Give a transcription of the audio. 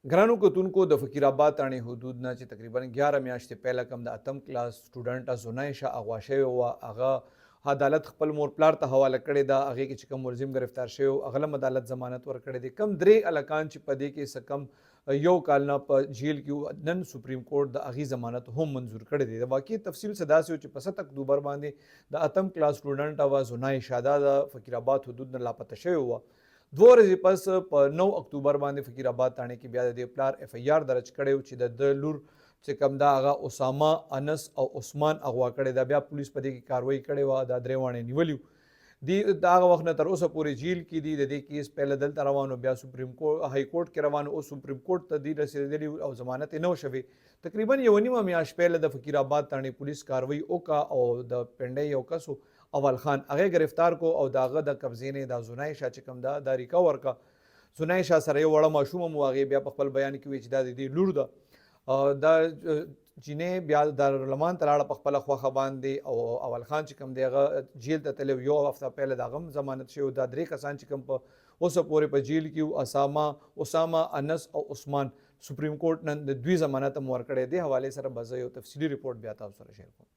ګرانو کتونکو د فقیر آباد تاڼې حدود نه چې تقریبا 11 میاشتې پهله کم د اتم کلاس سټوډنټ زنایشه اغوا شوی و هغه عدالت خپل مور پلار ته حواله کړې ده هغې کې چې کوم ملزم گرفتار شوی و هغه هم عدالت ضمانت ورکړی دی کم درې هلکان چې په دې کې څه کم یو کال نه په جیل کې نن سپریم کورټ د هغې ضمانت هم منظور کړی دی د واقعي تفصیل څه داسې و چې په 7 اکتوبر باندې د اتم کلاس سټوډنټ وه زنایشه دا د فقیر آباد حدود نه لاپته شوی وه 2 ورځې پس په 9 اکتوبر باندې فقیر آباد تاڼې کې بیا د دې پلار اف ای آر درج کړی و چې د لور چې کوم دا هغه اسامه انس او عثمان اغوا کړی دا بیا پولیس په دې کې کاروایی کړې وه دا درې واڼې نیولي دی د هغه وخت نه تر اوسه پورې جیل کې دي د دې کیس پهله دلته روانو بیا سپریم کورټ های کورټ کې روانو او سپریم کورټ ته دی رسېدلی او ضمانت یې نه و شوې تقریبا یوه نیمه میاشت پهله د فقیر آباد تاڼې پولیس کاروایی وکړه او د پنډۍ یو کس اول خان هغه گرفتار کو او د هغه د قبضې نه د زنایشه چې کوم دا ریکور کړه زنایشه سره یو وړه ماشوم هم و هغې بیا په خپل بیان کې وایي چې دا د دې لور ده دا جینۍ بیا دارالمان ته لاړه په خپله خوښه باندې او اول خان چې کوم دی هغه جیل ته تللی یو هفته پهله د هغه هم ضمانت شوی دا درې کسان چې کوم په اوسه پورې په جیل کې اسامه انس او عثمان سپریم کورټ نن د دوی ضمانت هم ورکړی دې حوالې سره به زه یو تفصیلي رپورټ بیا تاسو سره شیر کوم